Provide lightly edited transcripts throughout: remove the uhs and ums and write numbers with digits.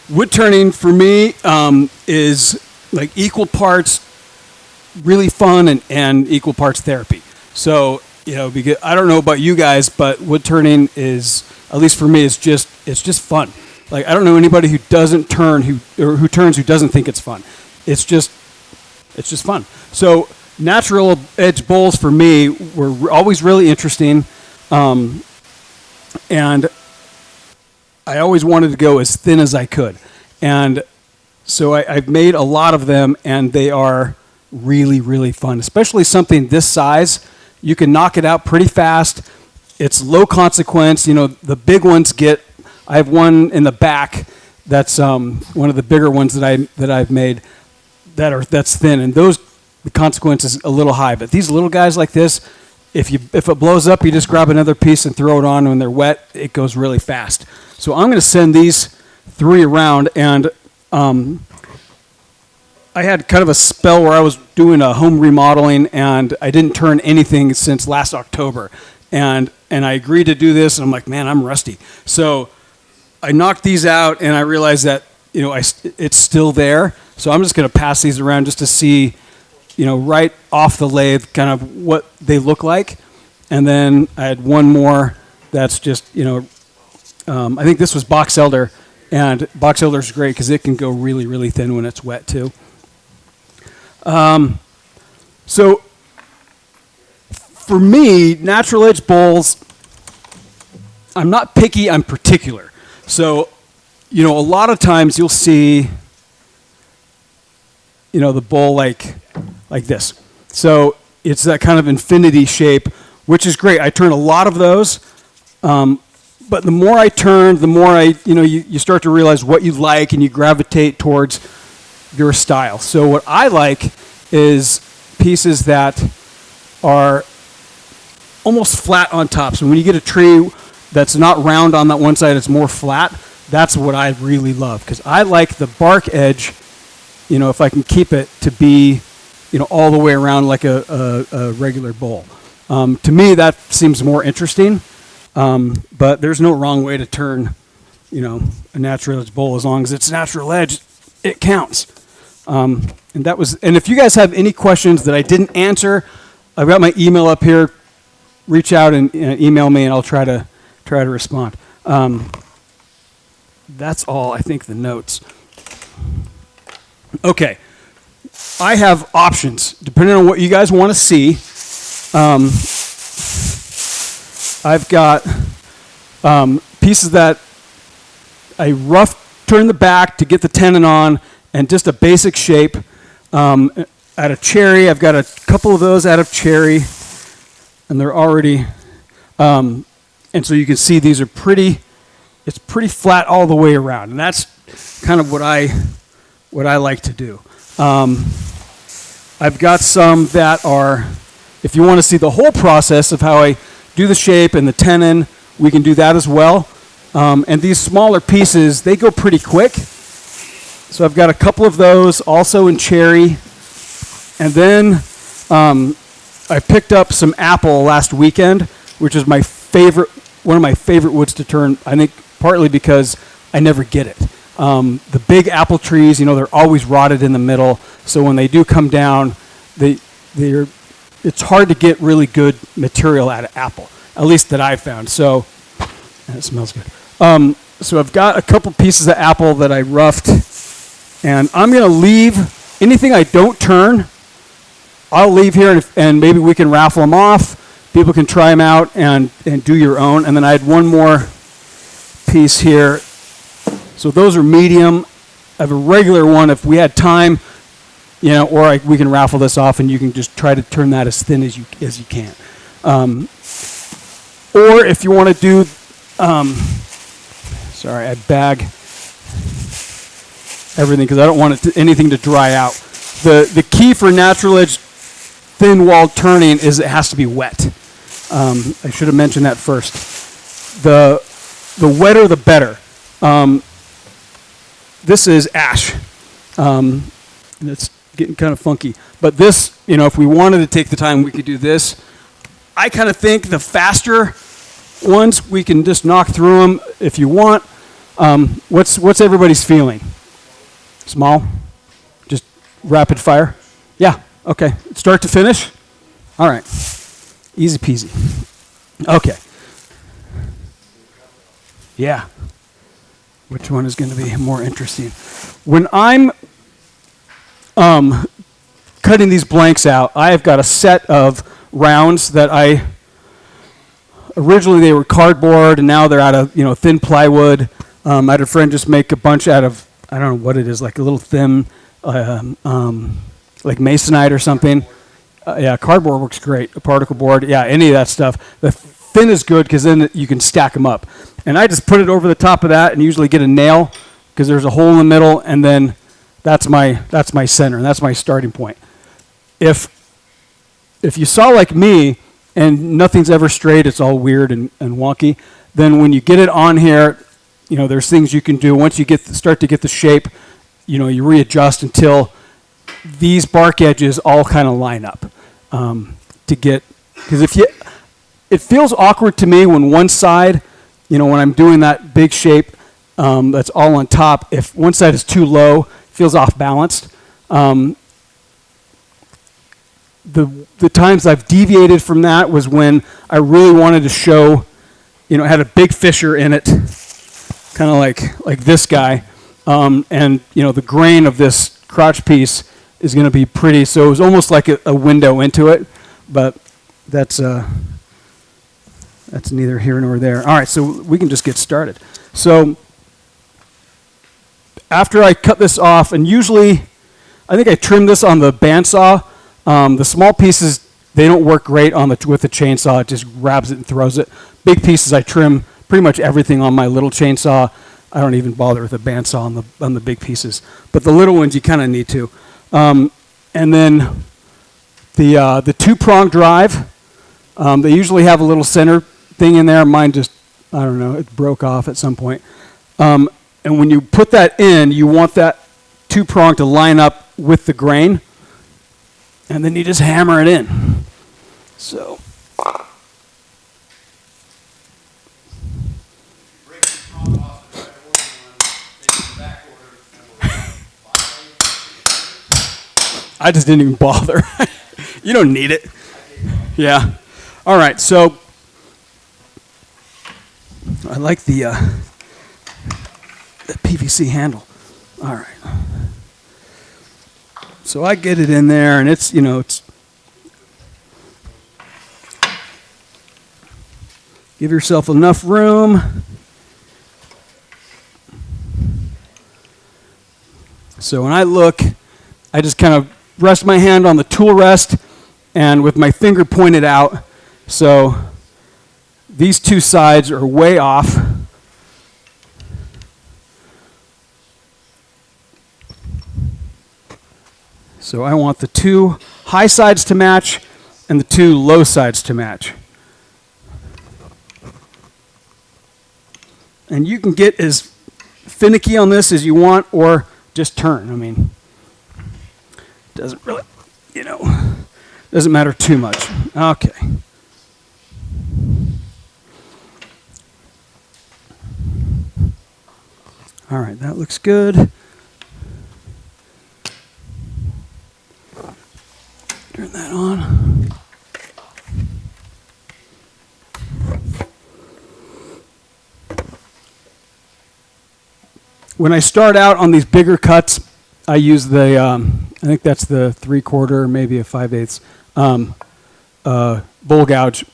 Wood turning for me is like equal parts really fun and equal parts therapy. So, because I don't know about you guys, but wood turning is, at least for me, it's just fun. Like, I don't know anybody who doesn't turn who turns who doesn't think it's fun. It's just fun. So natural edge bowls for me were always really interesting, and I always wanted to go as thin as I could. And so I've made a lot of them, and they are really, really fun, especially something this size. You can knock it out pretty fast. It's low consequence. The big ones I have one in the back that's one of the bigger ones that I've made that's thin, and the consequence is a little high. But these little guys like this, if it blows up, you just grab another piece and throw it on. When they're wet, it goes really fast. So I'm going to send these 3 around, and I had kind of a spell where I was doing a home remodeling, and I didn't turn anything since last October. And I agreed to do this, and I'm like, man, I'm rusty. So I knocked these out, and I realized that it's still there. So I'm just going to pass these around just to see, right off the lathe, kind of what they look like. And then I had one more that's just, I think this was box elder, and box elder is great because it can go really, really thin when it's wet too. So for me, natural edge bowls, I'm not picky, I'm particular. So, a lot of times you'll see, the bowl like this. So it's that kind of infinity shape, which is great. I turn a lot of those. But the more I turn, the more you start to realize what you like, and you gravitate towards your style. So what I like is pieces that are almost flat on top. So when you get a tree that's not round on that one side, it's more flat, that's what I really love. Because I like the bark edge, if I can keep it to be, all the way around like a regular bowl. To me, that seems more interesting. But there's no wrong way to turn, a natural edge bowl. As long as it's natural edge, it counts. And if you guys have any questions that I didn't answer, I've got my email up here. Reach out and email me, and I'll try to respond. That's all, I think, the notes. Okay. I have options, depending on what you guys want to see. I've got pieces that I rough turn the back to get the tenon on, and just a basic shape. Out of cherry, I've got a couple of those out of cherry, and they're already, and so you can see these are it's pretty flat all the way around, and that's kind of what I like to do. I've got some that are, if you want to see the whole process of how I do the shape and the tenon, we can do that as well. And these smaller pieces, they go pretty quick. So I've got a couple of those also in cherry. And then I picked up some apple last weekend, which is one of my favorite woods to turn, I think partly because I never get it. The big apple trees, they're always rotted in the middle. So when they do come down, it's hard to get really good material out of apple, at least that I've found. So, and it smells good. So I've got a couple pieces of apple that I roughed, and I'm going to leave anything I don't turn. I'll leave here, and maybe we can raffle them off. People can try them out and do your own. And then I had one more piece here. So those are medium. I have a regular one if we had time, or we can raffle this off, and you can just try to turn that as thin as you can. Or if you want to do, sorry, I bag everything because I don't want anything to dry out. The key for natural edge thin wall turning is it has to be wet. I should have mentioned that first. The wetter the better. This is ash, and it's getting kind of funky. But this, if we wanted to take the time, we could do this. I kind of think the faster ones, we can just knock through them if you want. What's everybody's feeling? Small? Just rapid fire? Yeah, okay. Start to finish? All right. Easy peasy. Okay. Yeah. Which one is going to be more interesting? When I'm cutting these blanks out, I have got a set of rounds that originally they were cardboard, and now they're out of thin plywood. I had a friend just make a bunch out of, I don't know what it is, like a little thin, like masonite or something. Yeah, cardboard works great. A particle board, yeah, any of that stuff. The thin is good because then you can stack them up. And I just put it over the top of that and usually get a nail because there's a hole in the middle, and then that's my center, and that's my starting point. If you saw like me and nothing's ever straight, it's all weird and wonky, then when you get it on here, there's things you can do. Once you start to get the shape, you readjust until these bark edges all kind of line up to get, because it feels awkward to me when one side, when I'm doing that big shape that's all on top, if one side is too low, it feels off balanced. The times I've deviated from that was when I really wanted to show, it had a big fissure in it, kind of like this guy, and the grain of this crotch piece is going to be pretty. So it was almost like a window into it, but that's neither here nor there. All right, so we can just get started. So after I cut this off, and usually I think I trim this on the bandsaw. The small pieces, they don't work great with the chainsaw. It just grabs it and throws it. Big pieces, I trim pretty much everything on my little chainsaw. I don't even bother with a bandsaw on the big pieces. But the little ones, you kind of need to. And then the two-prong drive, they usually have a little center thing in there. Mine just, I don't know, it broke off at some point. And when you put that in, you want that two-prong to line up with the grain. And then you just hammer it in. So. I just didn't even bother. You don't need it. Yeah. All right. So I like the PVC handle. All right. So I get it in there, and it's give yourself enough room. So when I look, I just kind of rest my hand on the tool rest and with my finger pointed out. So these two sides are way off. So I want the two high sides to match and the two low sides to match. And you can get as finicky on this as you want or just turn. I mean, doesn't really, doesn't matter too much. Okay. All right, that looks good. Turn that on. When I start out on these bigger cuts, I use the, I think that's the 3/4, maybe a 5/8 bowl gouge.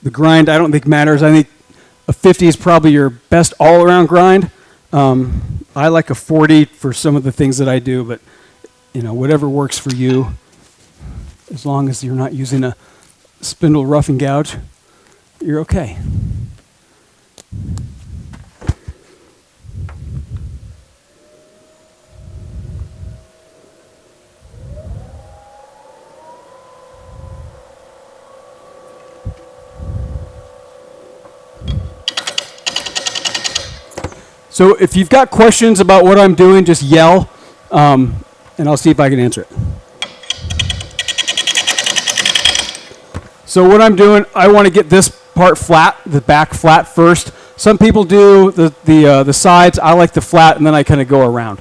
The grind I don't think matters. I think a 50 is probably your best all-around grind. I like a 40 for some of the things that I do, but whatever works for you. As long as you're not using a spindle roughing gouge, you're okay. So if you've got questions about what I'm doing, just yell, and I'll see if I can answer it. So what I'm doing, I want to get this part flat, the back flat first. Some people do the sides. I like the flat, and then I kind of go around.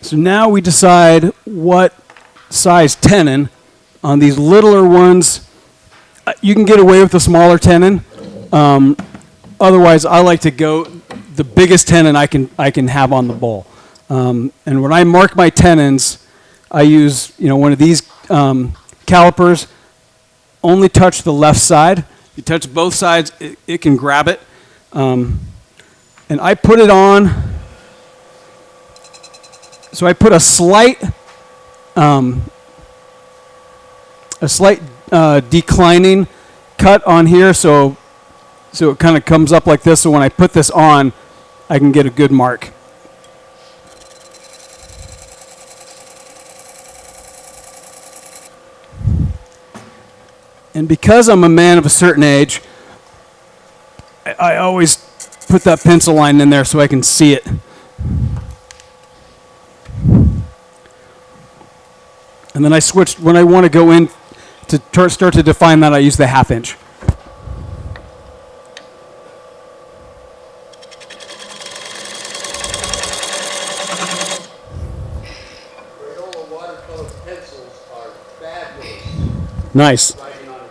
So now we decide what size tenon on these littler ones. You can get away with the smaller tenon. Otherwise, I like to go the biggest tenon I can have on the bowl. And when I mark my tenons, I use one of these calipers. Only touch the left side. If you touch both sides, it can grab it. And I put it on. So I put a slight declining cut on here, so it kind of comes up like this. So when I put this on, I can get a good mark. And because I'm a man of a certain age, I always put that pencil line in there so I can see it. And then I switched, when I want to go in to start to define that, I use the 1/2 inch. Crayola watercolor pencils are fabulous. Nice. Writing on a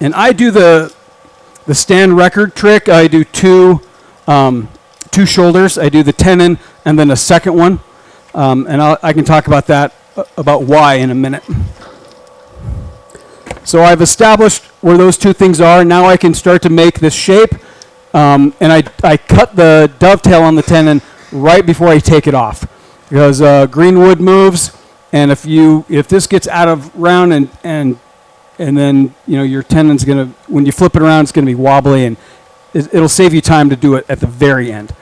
And I do the stand record trick. I do two shoulders. I do the tenon and then a second one. And I can talk about that, about why in a minute. So I've established where those two things are. Now I can start to make this shape. And I cut the dovetail on the tenon right before I take it off. Because green wood moves, and if this gets out of round and then your tenon's gonna, when you flip it around, it's gonna be wobbly, and it'll save you time to do it at the very end.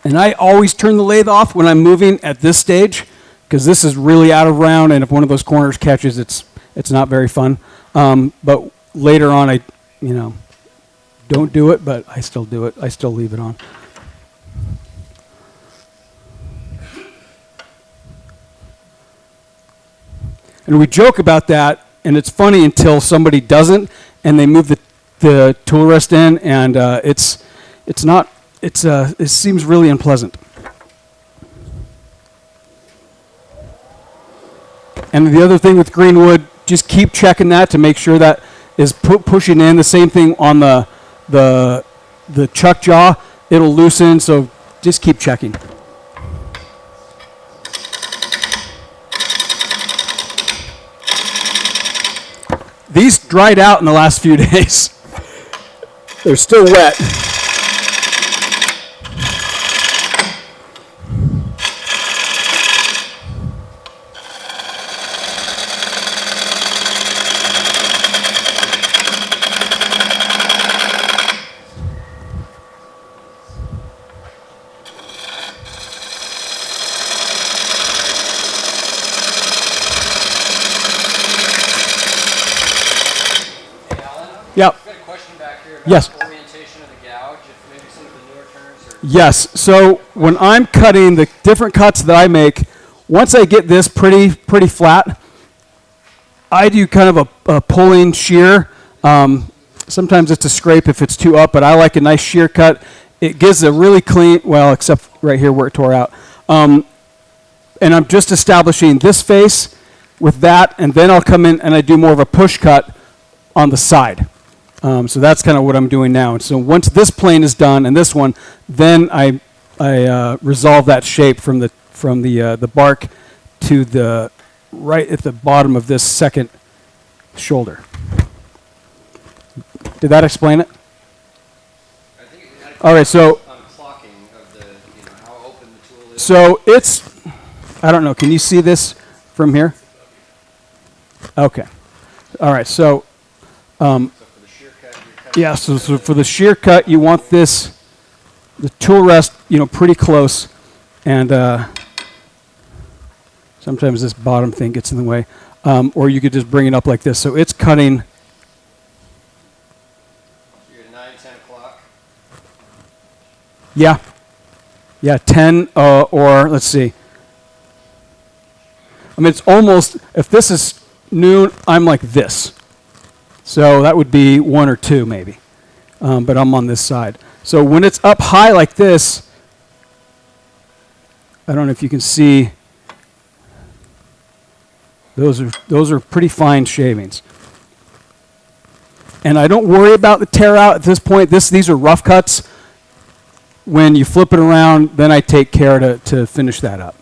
And I always turn the lathe off when I'm moving at this stage, because this is really out of round, and if one of those corners catches, it's not very fun. But later on, I don't do it, but I still do it. I still leave it on. And we joke about that, and it's funny until somebody doesn't, and they move the tool rest in, and it seems really unpleasant. And the other thing with green wood, just keep checking that to make sure that is pushing in. The same thing on the chuck jaw, it'll loosen, so just keep checking. These dried out in the last few days. They're still wet. Yep. I've got a question back here about Yes. orientation of the gouge, if maybe some of the newer turners are... Yes. So when I'm cutting the different cuts that I make, once I get this pretty flat, I do kind of a pulling shear. Sometimes it's a scrape if it's too up, but I like a nice shear cut. It gives a really clean, well, except right here where it tore out. And I'm just establishing this face with that, and then I'll come in and I do more of a push cut on the side. So that's kind of what I'm doing now. And so once this plane is done and this one, then I resolve that shape from the bark to the right at the bottom of this second shoulder. Did that explain it? I think All right, so clocking of the, how open the tool is. so it's, I don't know, can you see this from here? Okay. All right, so So for the shear cut, you're cutting... yeah, so for the shear cut, you want the tool rest, pretty close, and sometimes this bottom thing gets in the way, or you could just bring it up like this. So it's cutting. You're at 9, 10 o'clock. Yeah, 10 or let's see. I mean, it's almost, if this is noon, I'm like this. So that would be 1 or 2 maybe, but I'm on this side. So when it's up high like this, I don't know if you can see, those are pretty fine shavings. And I don't worry about the tear out at this point. These are rough cuts. When you flip it around, then I take care to finish that up.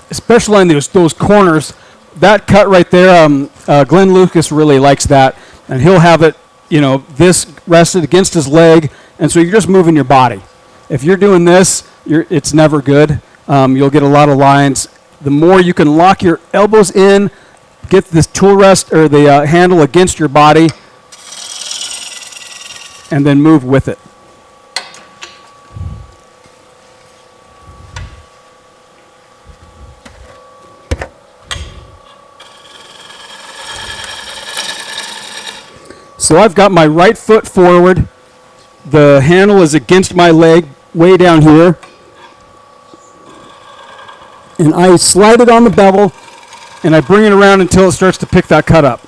Especially on those corners, that cut right there, Glenn Lucas really likes that, and he'll have it, this rested against his leg, and so you're just moving your body. If you're doing this, it's never good. You'll get a lot of lines. The more you can lock your elbows in, get this tool rest or the handle against your body, and then move with it. So I've got my right foot forward. The handle is against my leg way down here. And I slide it on the bevel, and I bring it around until it starts to pick that cut up.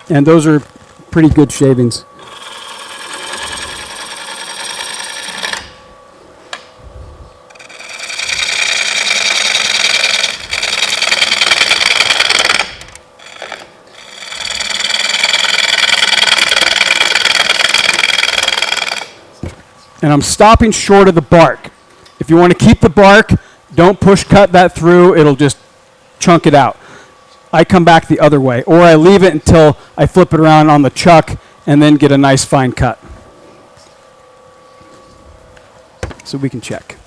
And those are pretty good shavings. And I'm stopping short of the bark. If you want to keep the bark, don't push cut that through. It'll just chunk it out. I come back the other way, or I leave it until I flip it around on the chuck and then get a nice fine cut. So we can check.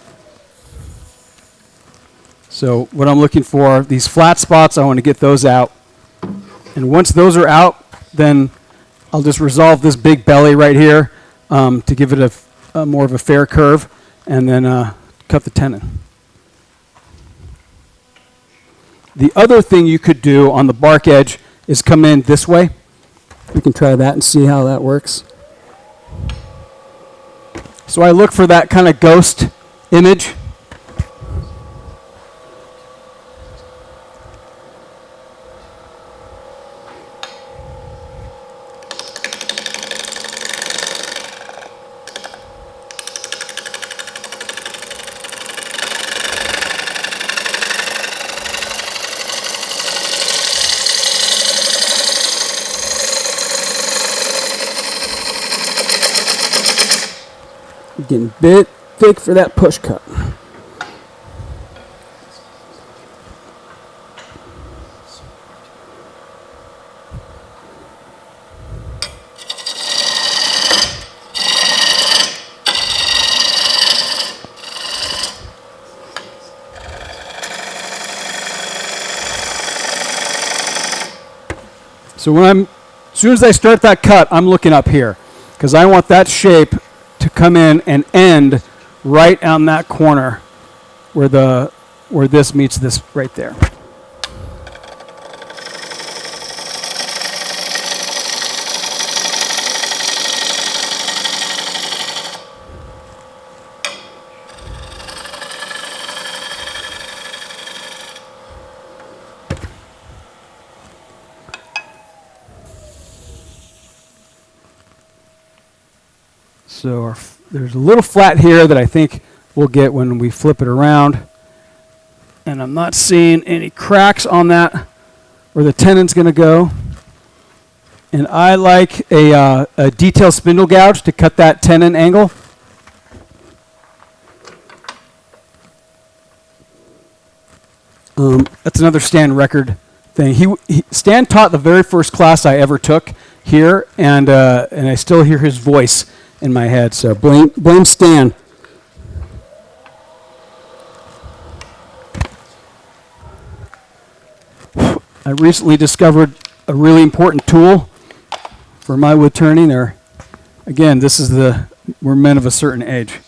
So what I'm looking for, these flat spots, I want to get those out. And once those are out, then I'll just resolve this big belly right here to give it a more of a fair curve, and then cut the tenon. The other thing you could do on the bark edge is come in this way. We can try that and see how that works. So I look for that kind of ghost image. Getting bit thick for that push cut. So as soon as I start that cut, I'm looking up here because I want that shape to come in and end right on that corner where this meets this right there. So there's a little flat here that I think we'll get when we flip it around. And I'm not seeing any cracks on that where the tenon's going to go. And I like a detail spindle gouge to cut that tenon angle. That's another Stan record thing. Stan taught the very first class I ever took here, and I still hear his voice in my head. So blame Stan. I recently discovered a really important tool for my wood turning. Again, we're men of a certain age.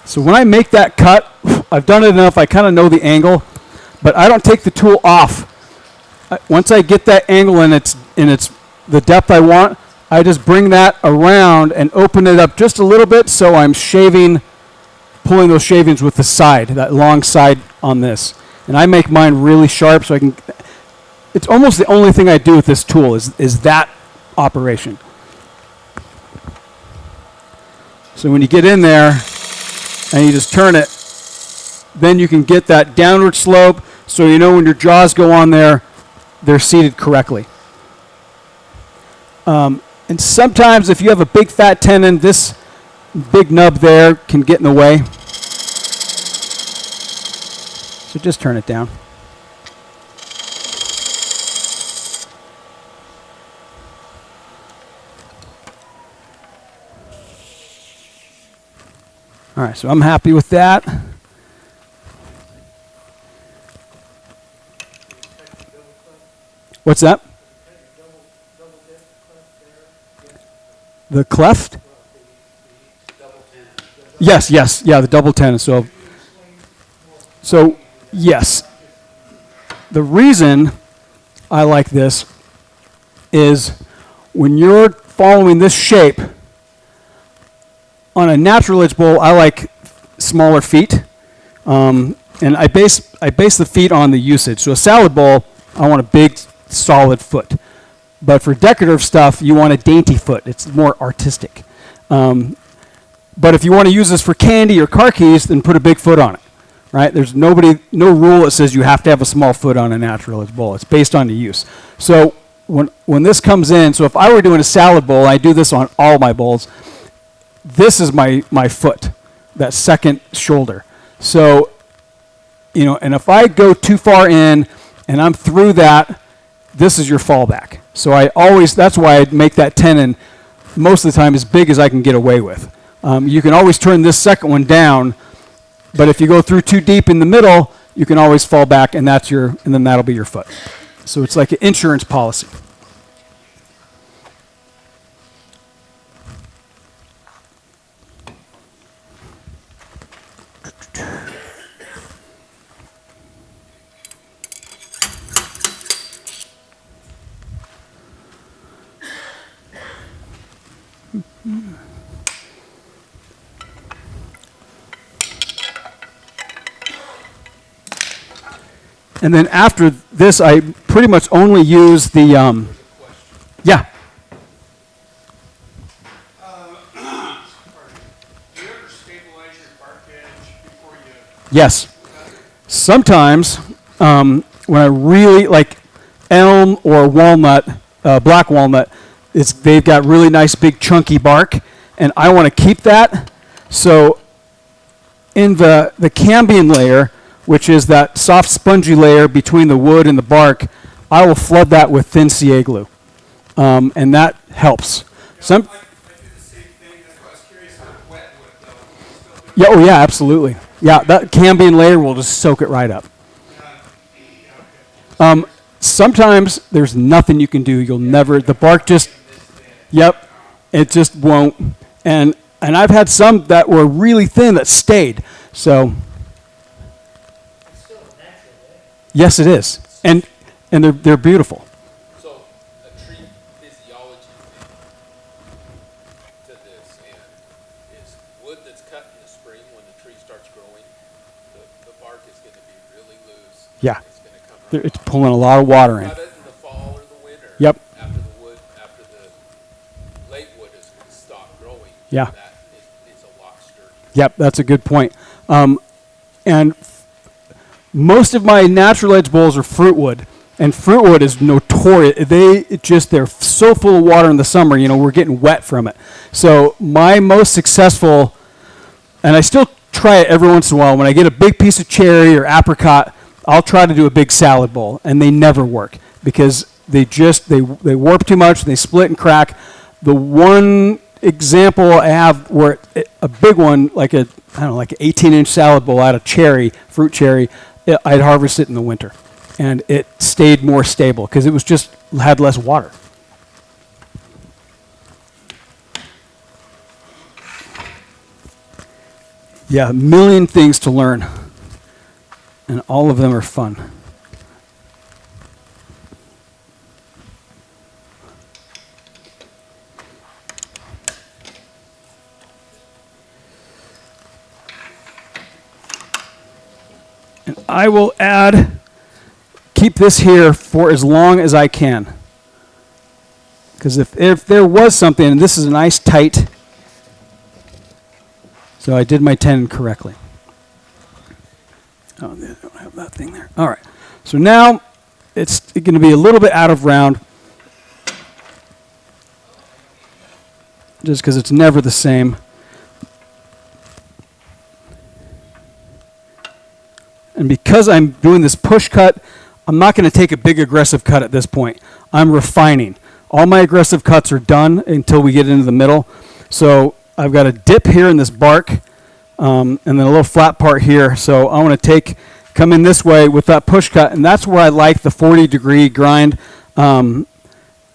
So when I make that cut, I've done it enough, I kind of know the angle, but I don't take the tool off. Once I get that angle and it's the depth I want, I just bring that around and open it up just a little bit so I'm pulling those shavings with the side, that long side on this. And I make mine really sharp so it's almost the only thing I do with this tool is that operation. So when you get in there, and you just turn it, then you can get that downward slope so you know when your jaws go on there, they're seated correctly. And sometimes if you have a big fat tenon, this big nub there can get in the way. So just turn it down. All right, so I'm happy with that. What's that? The cleft? Yes, yeah, the double tenon. So yes. The reason I like this is when you're following this shape, on a natural edge bowl, I like smaller feet, and I base the feet on the usage. So a salad bowl, I want a big, solid foot. But for decorative stuff, you want a dainty foot. It's more artistic. But if you want to use this for candy or car keys, then put a big foot on it. Right? There's no rule that says you have to have a small foot on a natural edge bowl. It's based on the use. So when this comes in, so if I were doing a salad bowl, I do this on all my bowls. This is my foot, that second shoulder. So, and if I go too far in and I'm through that, this is your fallback. So that's why I make that tenon most of the time as big as I can get away with. You can always turn this second one down, but if you go through too deep in the middle, you can always fall back, and then that'll be your foot. So it's like an insurance policy. And then after this, I pretty much only use the, yeah. Do you ever stabilize your Yes. Sometimes, when I really like elm or walnut, black walnut, they've got really nice big chunky bark, and I want to keep that. So in the cambium layer, which is that soft spongy layer between the wood and the bark, I will flood that with thin CA glue, and that helps. Some, I do the same thing. That's why I was curious about wet wood, though. You still do yeah, oh yeah, absolutely. Yeah, that cambium layer will just soak it right up. yeah, okay. Sometimes there's nothing you can do. You'll never, the bark just, yep, it just won't. And I've had some that were really thin that stayed. So, yes, it is. And they're beautiful. So, a tree physiology thing to this end is wood that's cut in the spring when the tree starts growing, the bark is going to be really loose. Yeah. It's going to come right It's off. pulling a lot of water in. Cut it in the fall or the winter. Yep. After the late wood has stopped growing. Yeah. That is a lot sturdier. Yep, that's a good point. And most of my natural edge bowls are fruit wood, and fruit wood is notorious. They're so full of water in the summer. You know, we're getting wet from it. So my most successful, and I still try it every once in a while. When I get a big piece of cherry or apricot, I'll try to do a big salad bowl, and they never work because they warp too much. They split and crack. The one example I have where a big one, like an 18-inch salad bowl out of fruit cherry, I'd harvest it in the winter, and it stayed more stable because it was just had less water. Yeah, a million things to learn, and all of them are fun. And I will keep this here for as long as I can. Because if there was something, and this is a nice tight, so I did my tenon correctly. Oh, I don't have that thing there. All right. So now it's going to be a little bit out of round, just because it's never the same. And because I'm doing this push cut, I'm not going to take a big aggressive cut at this point. I'm refining. All my aggressive cuts are done until we get into the middle. So I've got a dip here in this bark, and then a little flat part here. So I want to come in this way with that push cut, and that's where I like the 40-degree grind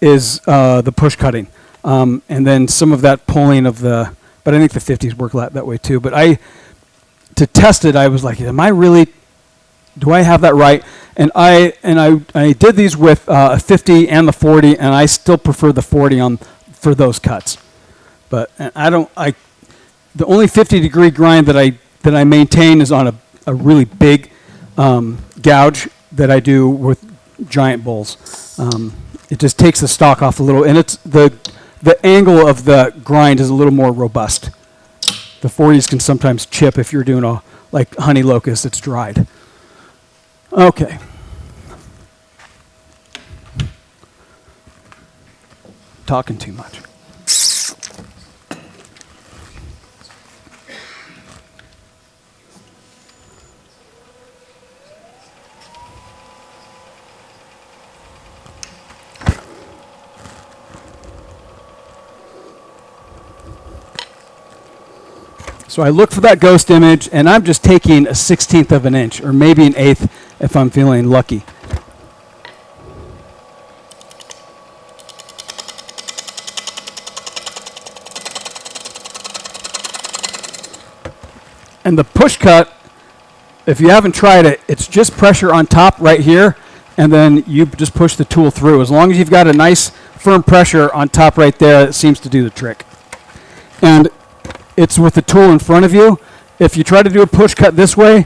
is the push cutting. And then some of that pulling of but I think the 50s work that way too. But to test it, I was like, do I have that right? And I did these with a 50 and the 40, and I still prefer the 40 for those cuts. But the only 50-degree grind that I maintain is on a really big gouge that I do with giant bowls. It just takes the stock off a little, and it's the angle of the grind is a little more robust. The 40s can sometimes chip if you're doing like honey locust that's dried. Okay. Talking too much. So I look for that ghost image, and I'm just taking a 1/16 of an inch, or maybe an 1/8 if I'm feeling lucky. And the push cut, if you haven't tried it, it's just pressure on top right here, and then you just push the tool through. As long as you've got a nice firm pressure on top right there, it seems to do the trick. And it's with the tool in front of you. If you try to do a push cut this way,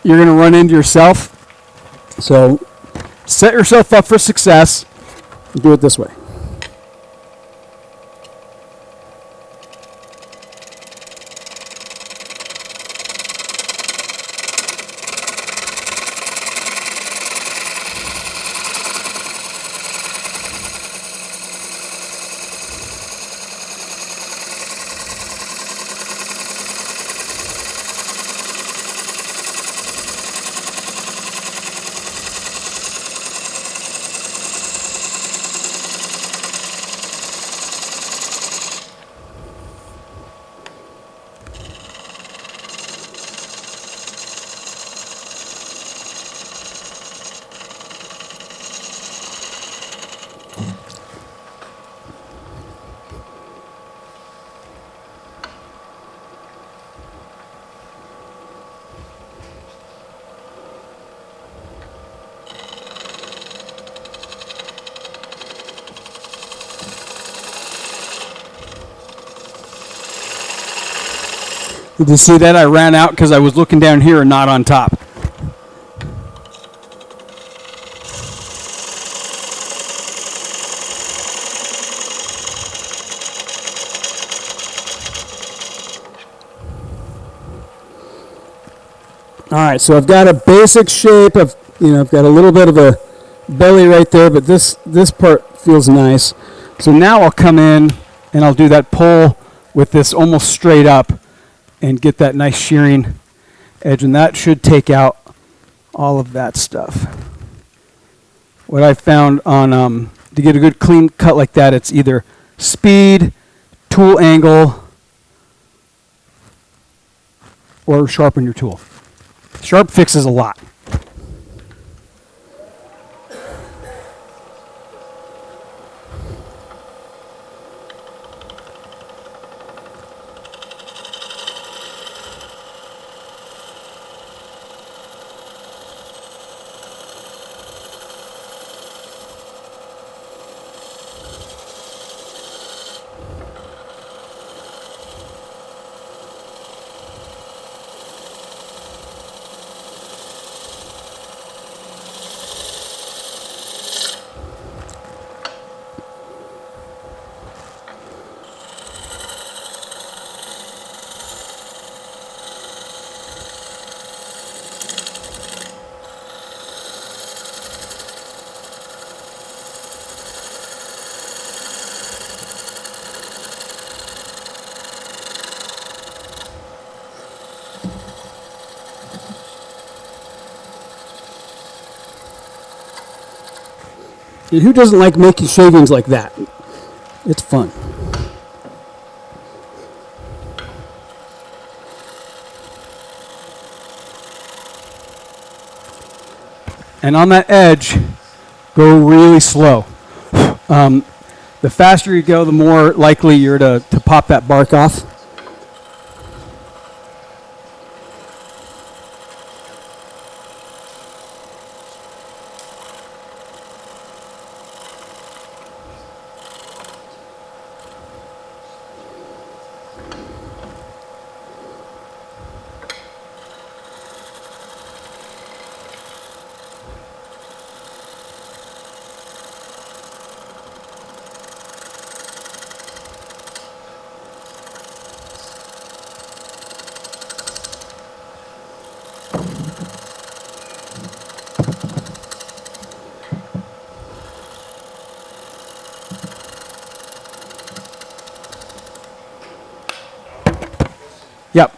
you're going to run into yourself. So set yourself up for success and do it this way. Did you see that? I ran out because I was looking down here and not on top. All right, so I've got a basic shape of, I've got a little bit of a belly right there, but this part feels nice. So now I'll come in and I'll do that pull with this almost straight up and get that nice shearing edge, and that should take out all of that stuff. What I found on to get a good clean cut like that, it's either speed, tool angle, or sharpen your tool. Sharp fixes a lot. And who doesn't like making shavings like that? It's fun. And on that edge, go really slow. The faster you go, the more likely you're to pop that bark off. Yep.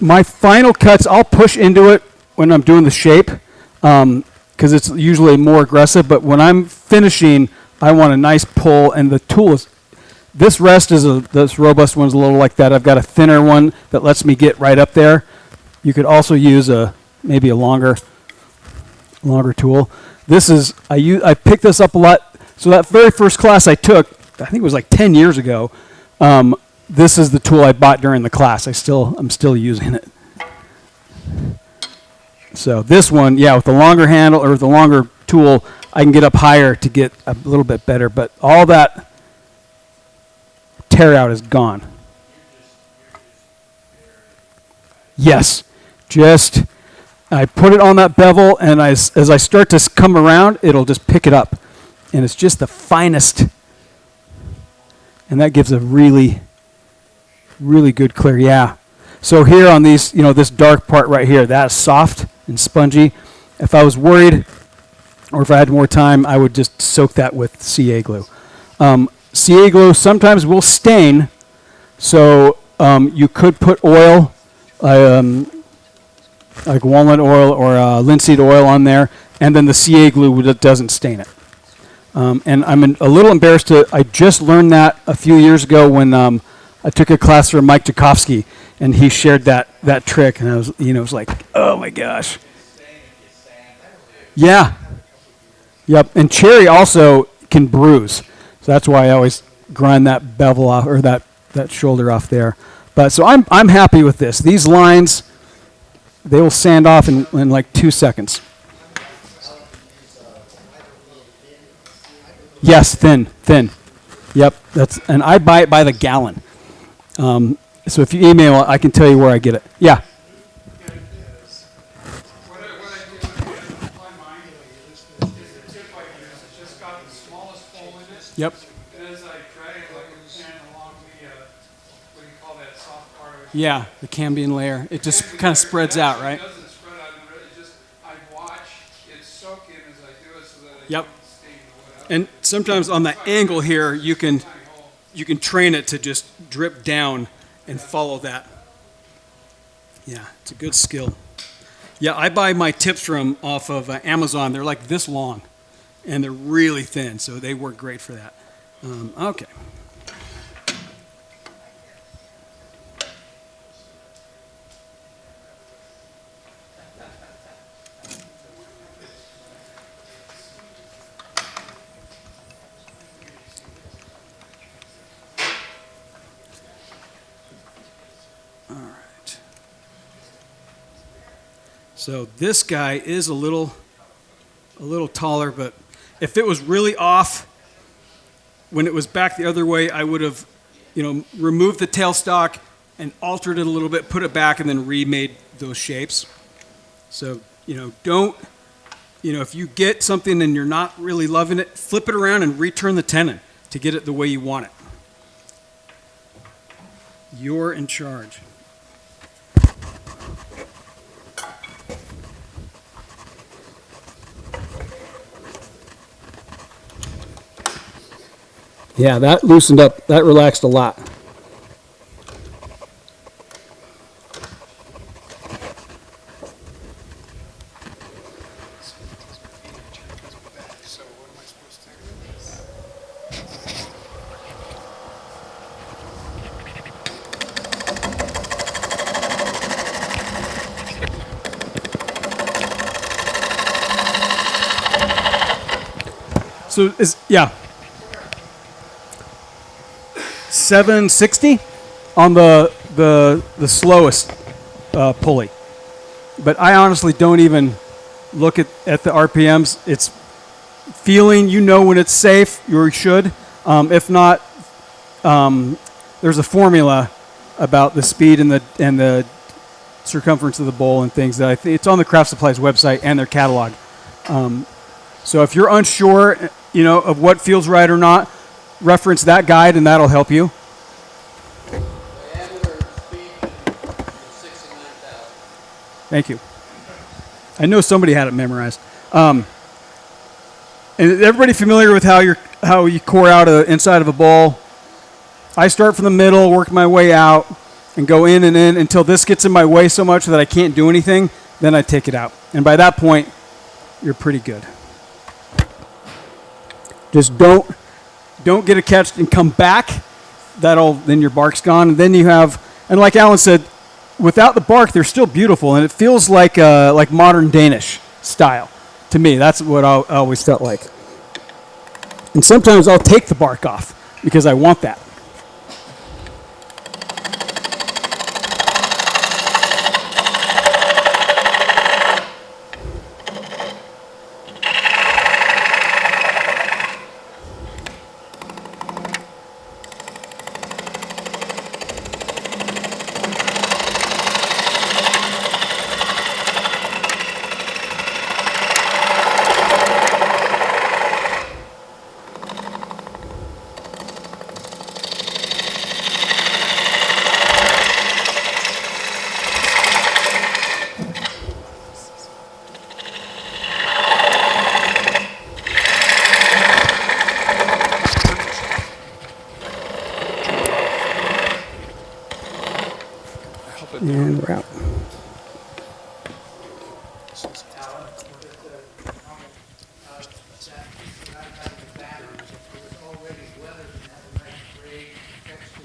My final cuts, I'll push into it when I'm doing the shape because it's usually more aggressive. But when I'm finishing, I want a nice pull, and the tool is. This rest is this robust one's a little like that. I've got a thinner one that lets me get right up there. You could also use maybe a longer tool. This is I picked this up a lot. So that very first class I took, I think it was like 10 years ago. This is the tool I bought during the class. I'm still using it. So this one, yeah, with the longer handle or the longer tool, I can get up higher to get a little bit better. But all that tear out is gone. Yes, just I put it on that bevel, and as I start to come around, it'll just pick it up, and it's just the finest, and that gives a really, really good clear. Yeah. So here on these, this dark part right here, that's soft and spongy. If I was worried, or if I had more time, I would just soak that with CA glue. CA glue sometimes will stain, so you could put oil, like walnut oil or linseed oil on there, and then the CA glue doesn't stain it. And I'm a little embarrassed I just learned that a few years ago when I took a class from Mike Jakovsky, and he shared that trick, and I was, it was like, oh my gosh. Yeah. Yep. And cherry also can bruise. So that's why I always grind that bevel off, or that shoulder off there. But so I'm happy with this. These lines, they will sand off in like 2 seconds. Yes, thin. Yep, and I buy it by the gallon. So if you email, I can tell you where I get it. Yeah. What I do with mine is the tip I use. It's just got the smallest hole in it. Yep. And as I drag it like a pen along the, what do you call that soft part of it? Yeah, the cambium layer. It just kind of spreads out, right? It doesn't spread out. It just, I watch it soak in as I do it so that it Yep. doesn't stain the wood up. And sometimes on the angle here, you can Tiny hole. train it to just drip down and follow that. Yeah, it's a good skill. Yeah, I buy my tips from off of Amazon. They're like this long, and they're really thin, so they work great for that. Okay. All right. So this guy is a little taller, but if it was really off when it was back the other way, I would have, removed the tailstock and altered it a little bit, put it back, and then remade those shapes. So, don't, if you get something and you're not really loving it, flip it around and return the tenon to get it the way you want it. You're in charge. Yeah, that loosened up, that relaxed a lot. So what am I supposed to do? So yeah, 760 on the slowest pulley. But I honestly don't even look at the RPMs. It's feeling, when it's safe, you should. If not, there's a formula about the speed and the circumference of the bowl and things that it's on the Craft Supplies website and their catalog. So if you're unsure, of what feels right or not, reference that guide and that'll help you. Diameter and speed is 69,000. Thank you. I know somebody had it memorized. And everybody familiar with how you core out inside of a bowl? I start from the middle, work my way out, and go in and in until this gets in my way so much that I can't do anything. Then I take it out, and by that point, you're pretty good. Just don't get it catched and come back. Then your bark's gone, and then you have, and like Alan said, without the bark, they're still beautiful, and it feels like modern Danish style to me. That's what I always felt like. And sometimes I'll take the bark off because I want that. And wrap.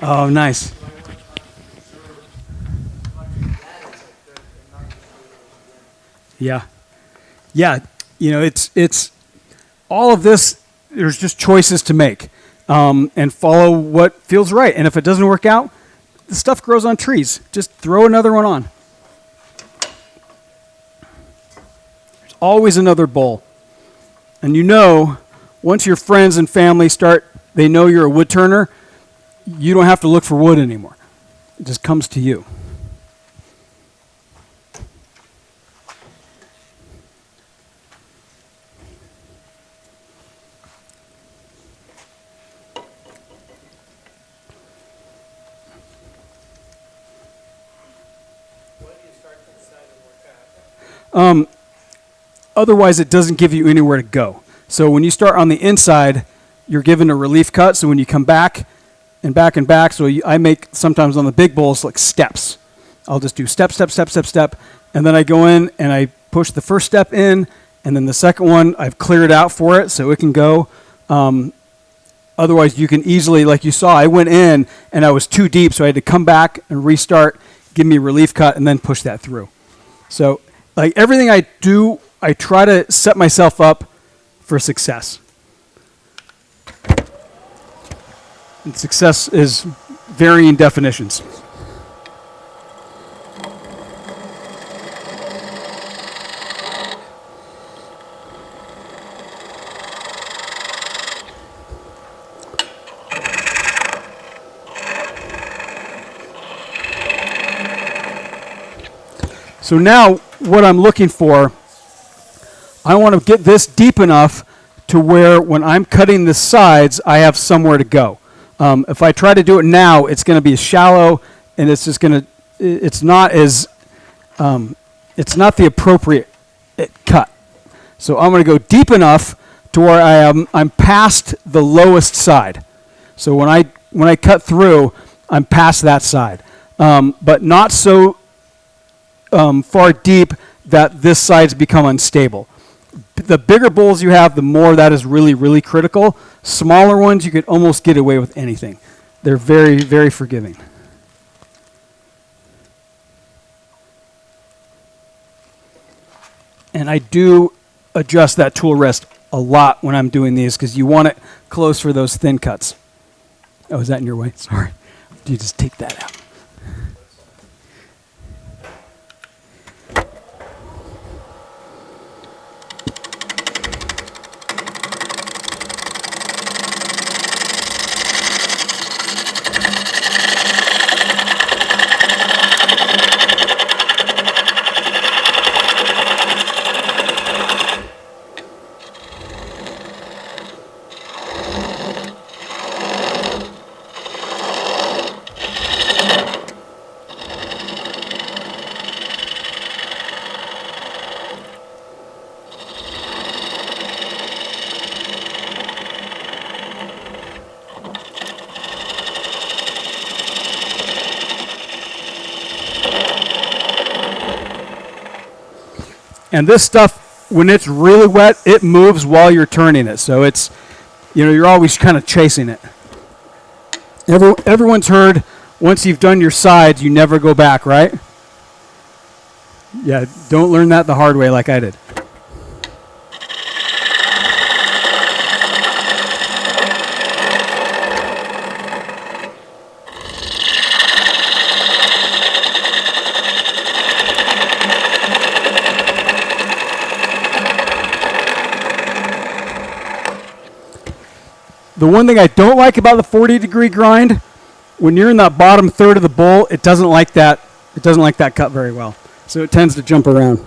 Oh, nice. Yeah. Yeah. It's all of this, there's just choices to make and follow what feels right. And if it doesn't work out, the stuff grows on trees. Just throw another one on. There's always another bowl. And once your friends and family they know you're a wood turner, you don't have to look for wood anymore. It just comes to you. Otherwise, it doesn't give you anywhere to go. So when you start on the inside, you're given a relief cut. So when you come back and back and back, I make sometimes on the big bowls like steps. I'll just do step, step, step, step, step, and then I go in and I push the first step in, and then the second one I've cleared out for it so it can go. Otherwise, you can easily, like you saw, I went in and I was too deep, so I had to come back and restart, give me a relief cut, and then push that through. So like everything I do, I try to set myself up for success. And success is varying definitions. So now what I'm looking for, I want to get this deep enough to where when I'm cutting the sides, I have somewhere to go. If I try to do it now, it's going to be shallow, and it's just going to, it's not the appropriate cut. So I'm going to go deep enough to where I'm past the lowest side. So when I cut through, I'm past that side, but not so far deep that this side's become unstable. The bigger bowls you have, the more that is really, really critical. Smaller ones, you could almost get away with anything. They're very, very forgiving. And I do adjust that tool rest a lot when I'm doing these because you want it close for those thin cuts. Oh, is that in your way? Sorry. You just take that out. And this stuff, when it's really wet, it moves while you're turning it. So it's, you're always kind of chasing it. Everyone's heard, once you've done your sides, you never go back, right? Yeah, don't learn that the hard way like I did. The one thing I don't like about the 40-degree grind, when you're in that bottom third of the bowl, it doesn't like that. It doesn't like that cut very well. So it tends to jump around.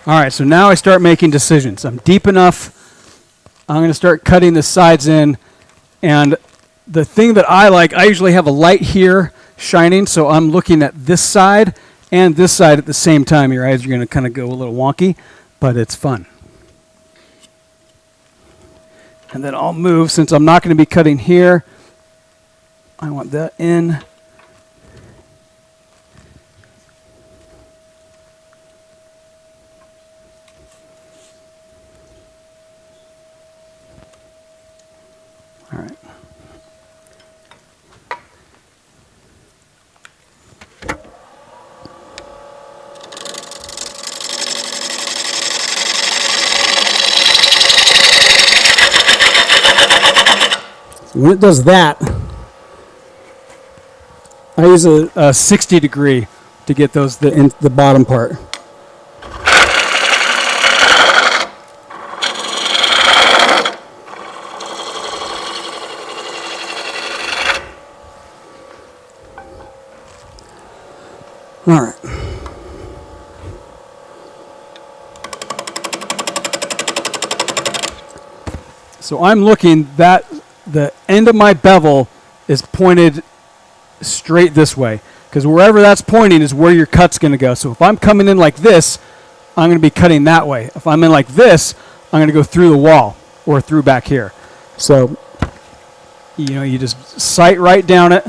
All right, so now I start making decisions. I'm deep enough. I'm going to start cutting the sides in. And the thing that I like, I usually have a light here shining, so I'm looking at this side and this side at the same time. Your eyes are going to kind of go a little wonky, but it's fun. And then I'll move, since I'm not going to be cutting here, I want that in. All right. When it does that, I use a 60 degree to get those the bottom part. All right. So I'm looking that the end of my bevel is pointed straight this way, because wherever that's pointing is where your cut's going to go. So if I'm coming in like this, I'm going to be cutting that way. If I'm in like this, I'm going to go through the wall or through back here. So, you just sight right down it.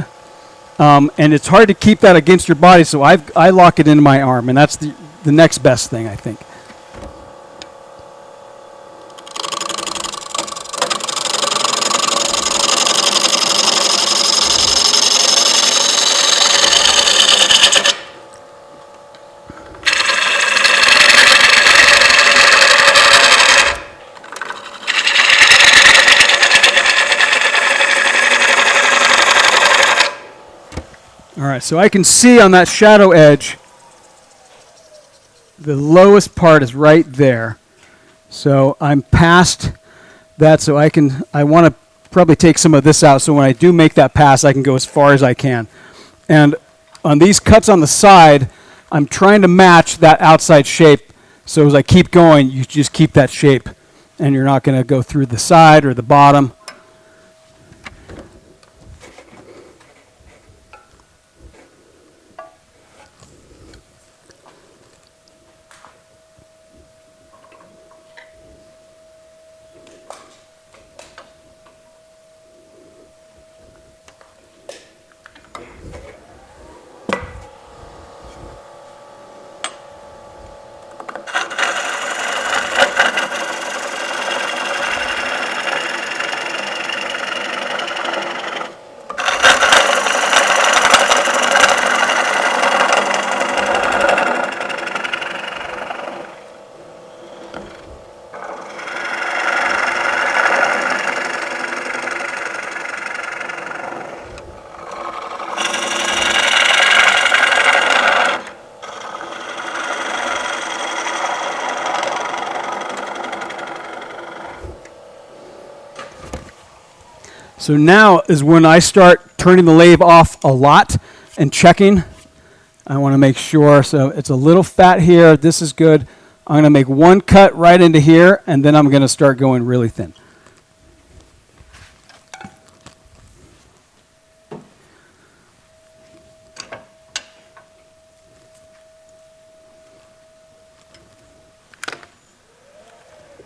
And it's hard to keep that against your body, so I lock it into my arm, and that's the next best thing, I think. All right, so I can see on that shadow edge, the lowest part is right there. So I'm past that, so I want to probably take some of this out, so when I do make that pass, I can go as far as I can. And on these cuts on the side, I'm trying to match that outside shape, so as I keep going, you just keep that shape, and you're not going to go through the side or the bottom. So now is when I start turning the lathe off a lot and checking. I want to make sure, so it's a little fat here, this is good. I'm going to make one cut right into here, and then I'm going to start going really thin.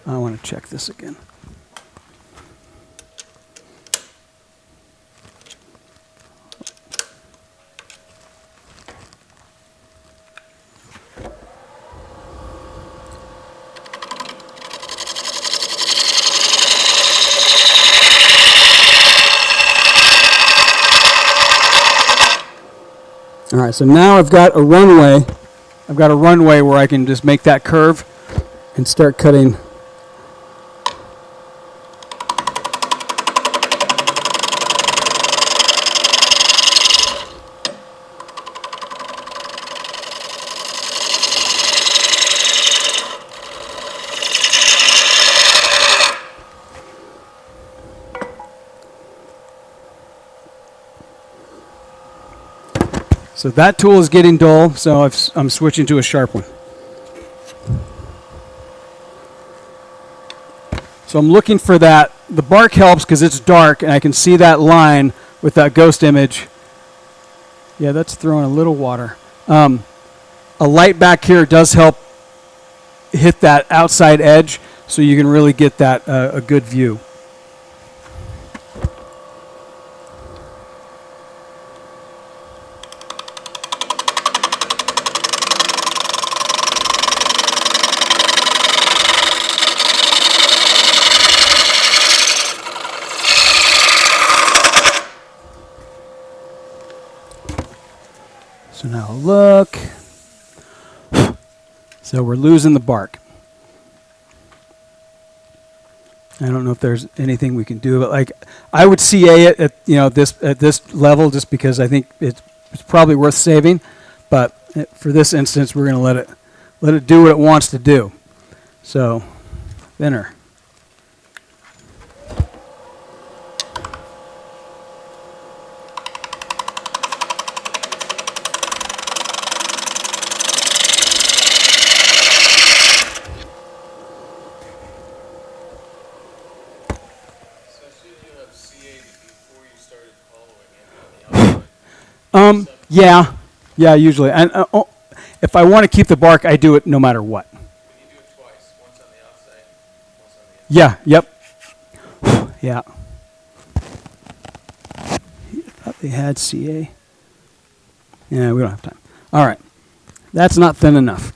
I want to check this again. All right, so now I've got a runway. I've got a runway where I can just make that curve and start cutting. So that tool is getting dull, so I'm switching to a sharp one. So I'm looking for that. The bark helps because it's dark, and I can see that line with that ghost image. Yeah, that's throwing a little water. A light back here does help hit that outside edge, so you can really get that a good view. So now look. So we're losing the bark. I don't know if there's anything we can do, but like I would CA it at this level just because I think it's probably worth saving. But for this instance, we're going to let it do what it wants to do. So, thinner. So should you have CA'd before you started following it on the outside? Yeah, usually. And if I want to keep the bark, I do it no matter what. Can you do it twice? Once on the outside, once on the inside? Yeah, yep. Yeah. I thought they had CA. Yeah, we don't have time. All right. That's not thin enough.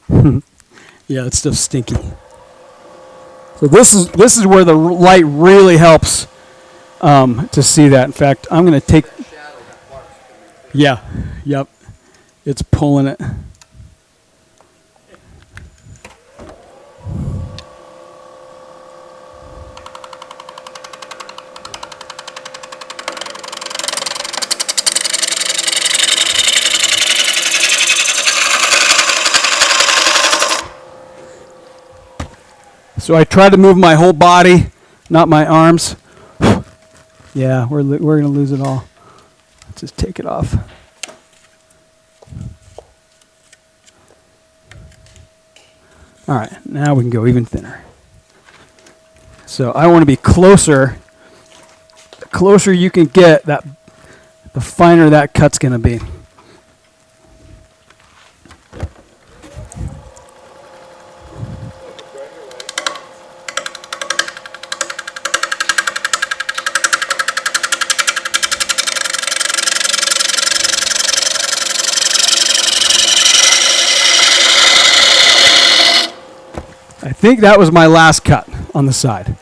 Yeah, it's still stinky. So this is where the light really helps to see that. In fact, I'm going to take. That shadow, that bark's coming through. Yeah, yep. It's pulling it. So I try to move my whole body, not my arms. Yeah, we're going to lose it all. Let's just take it off. All right, now we can go even thinner. So I want to be closer. The closer you can get, the finer that cut's going to be. I think that was my last cut on the side.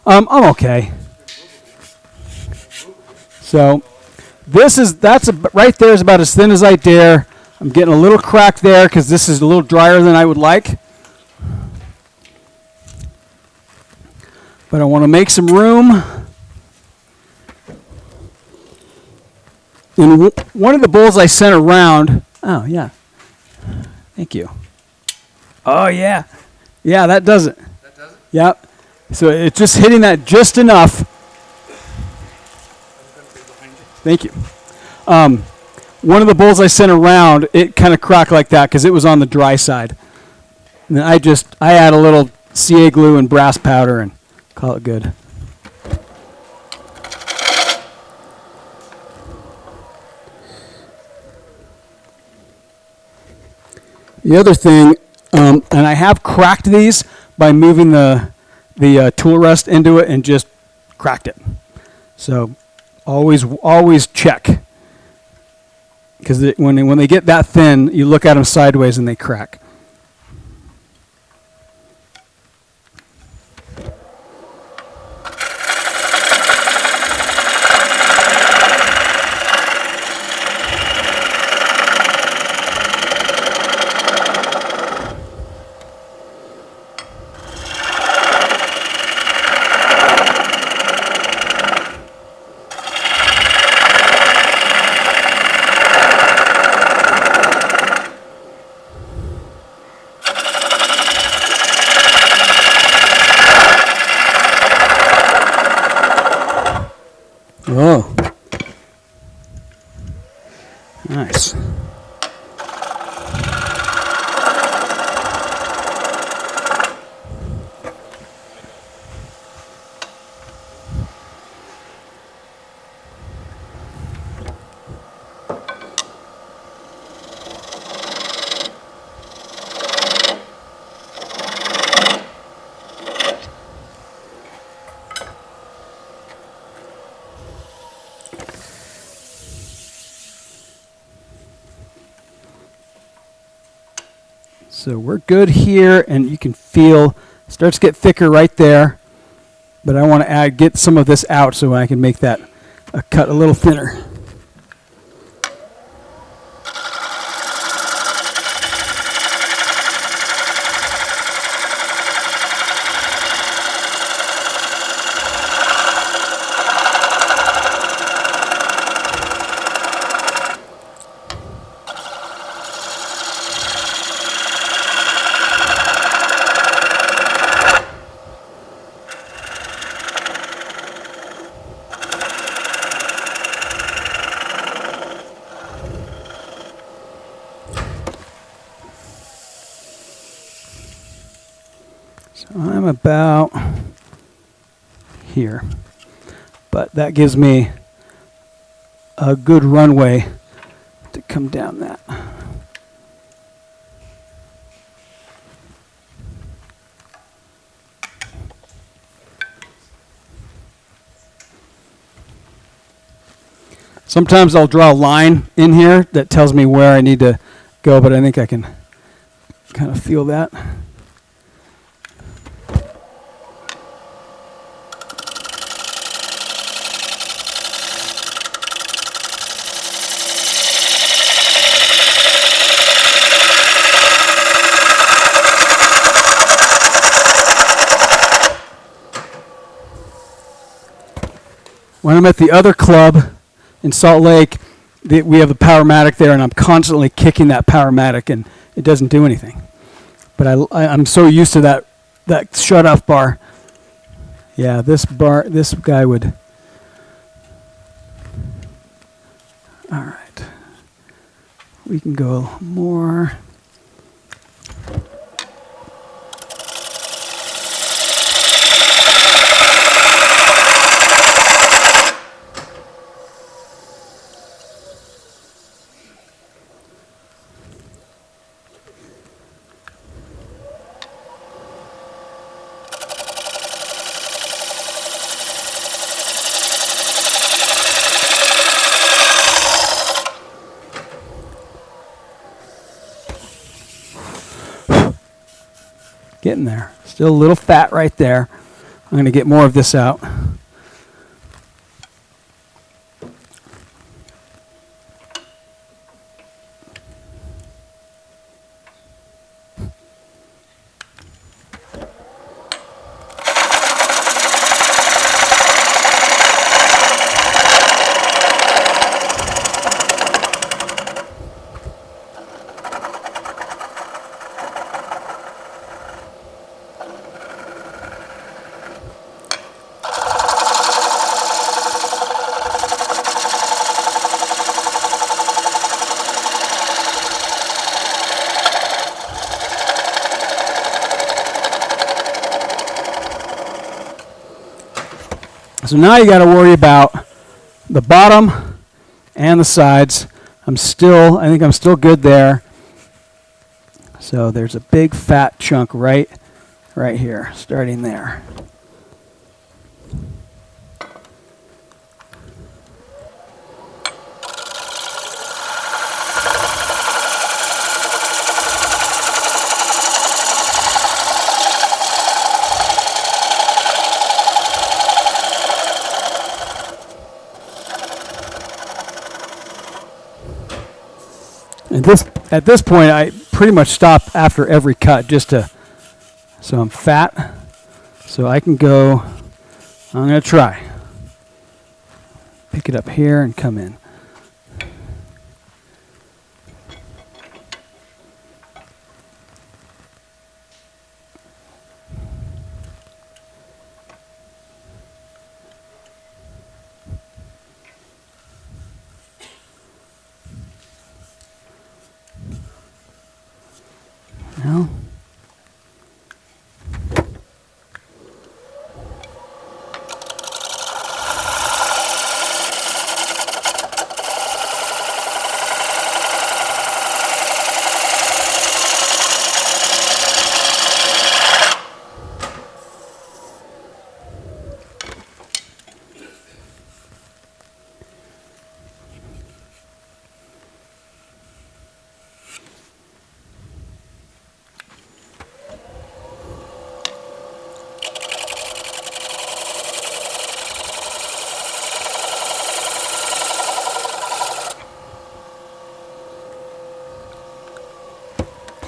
I'm okay. So right there is about as thin as I dare. I'm getting a little crack there because this is a little drier than I would like. But I want to make some room. And one of the bowls I sent around, oh yeah, thank you. Oh yeah, yeah, that does it. That does it? Yep. So it's just hitting that just enough. Thank you. One of the bowls I sent around, it kind of cracked like that because it was on the dry side. And then I add a little CA glue and brass powder and call it good. The other thing, and I have cracked these by moving the tool rest into it and just cracked it. So always check. Because when they get that thin, you look at them sideways and they crack. Oh, nice. So we're good here, and you can feel it starts to get thicker right there. But I want to get some of this out so I can make that cut a little thinner. So I'm about here. But that gives me a good runway to come down that. Sometimes I'll draw a line in here that tells me where I need to go, but I think I can kind of feel that. When I'm at the other club in Salt Lake, we have the Powermatic there, and I'm constantly kicking that Powermatic, and it doesn't do anything. But I'm so used to that shut-off bar. Yeah, this guy would. All right, we can go more. Getting there. Still a little fat right there. I'm going to get more of this out. So now you got to worry about the bottom and the sides. I think I'm still good there. So there's a big fat chunk right here, starting there. At this point, I pretty much stop after every cut so I'm fat. So I can go, I'm going to try. Pick it up here and come in. No.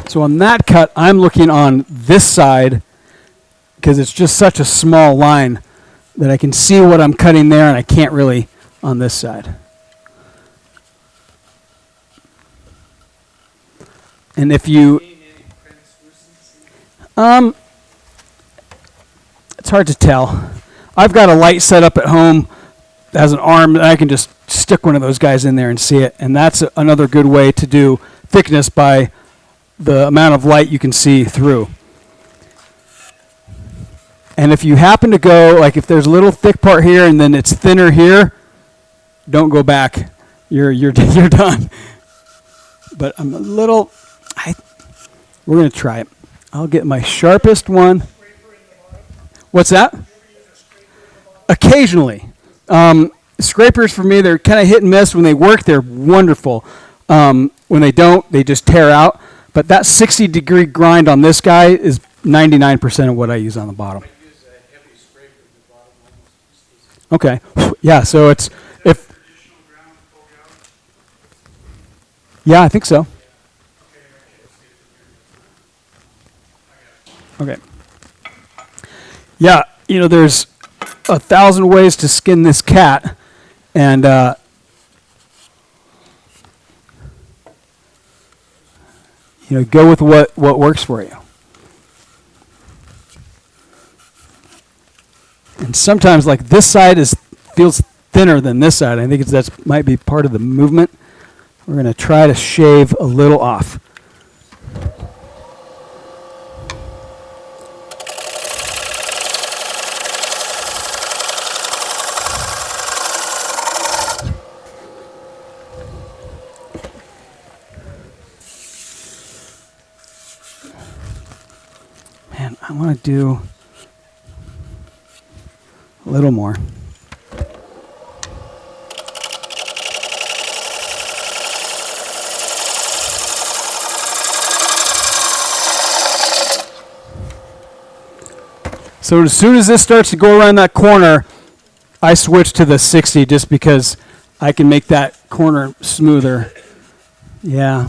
So on that cut, I'm looking on this side because it's just such a small line that I can see what I'm cutting there, and I can't really on this side. And if you, it's hard to tell. I've got a light set up at home that has an arm, and I can just stick one of those guys in there and see it. And that's another good way to do thickness by the amount of light you can see through. And if you happen to go, like if there's a little thick part here and then it's thinner here, don't go back. You're done. But I'm a little, we're going to try it. I'll get my sharpest one. What's that? Occasionally. Scrapers for me, they're kind of hit and miss. When they work, they're wonderful. When they don't, they just tear out. But that 60-degree grind on this guy is 99% of what I use on the bottom. Okay. Yeah, so it's, if, yeah, I think so. Okay. Yeah, there's 1,000 ways to skin this cat, and go with what works for you. And sometimes, like this side feels thinner than this side. I think that might be part of the movement. We're going to try to shave a little off. Man, I want to do a little more. So as soon as this starts to go around that corner, I switch to the 60 just because I can make that corner smoother. Yeah.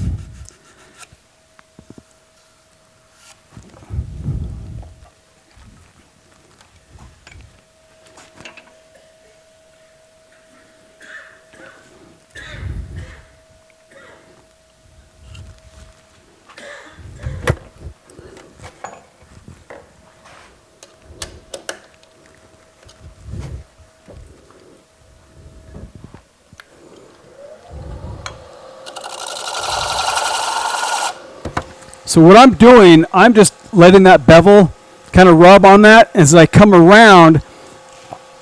So what I'm doing, I'm just letting that bevel kind of rub on that. As I come around,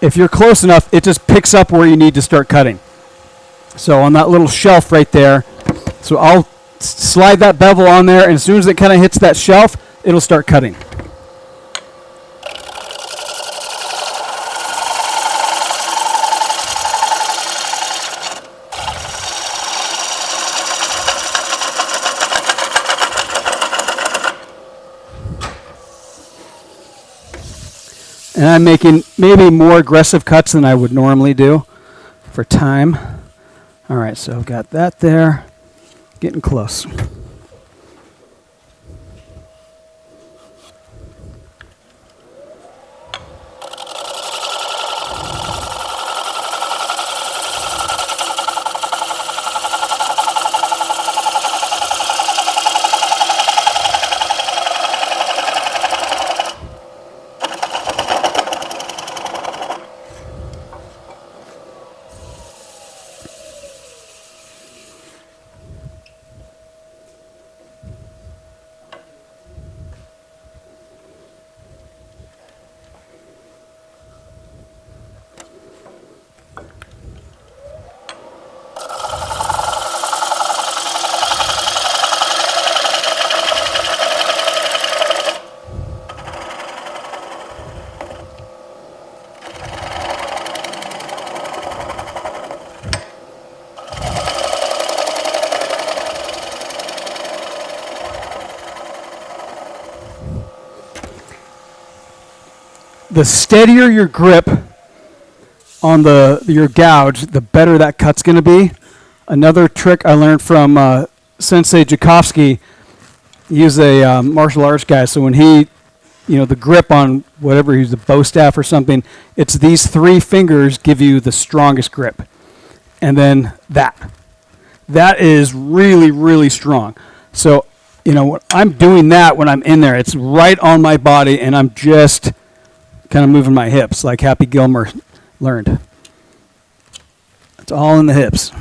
if you're close enough, it just picks up where you need to start cutting. So on that little shelf right there, so I'll slide that bevel on there, and as soon as it kind of hits that shelf, it'll start cutting. And I'm making maybe more aggressive cuts than I would normally do for time. All right, so I've got that there, getting close. The steadier your grip on your gouge, the better that cut's going to be. Another trick I learned from Sensei Jakovsky, he's a martial arts guy, so when he, the grip on whatever, he's a bow staff or something, it's these 3 fingers give you the strongest grip. And then that. That is really, really strong. So, I'm doing that when I'm in there. It's right on my body, and I'm just kind of moving my hips like Happy Gilmore learned. It's all in the hips.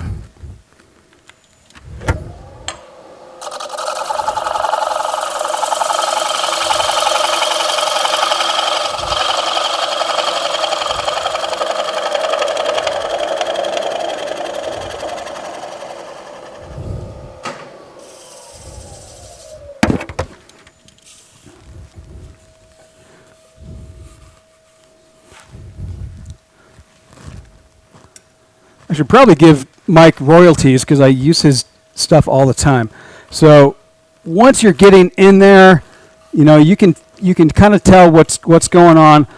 I should probably give Mike royalties because I use his stuff all the time. So once you're getting in there, you can kind of tell what's going on.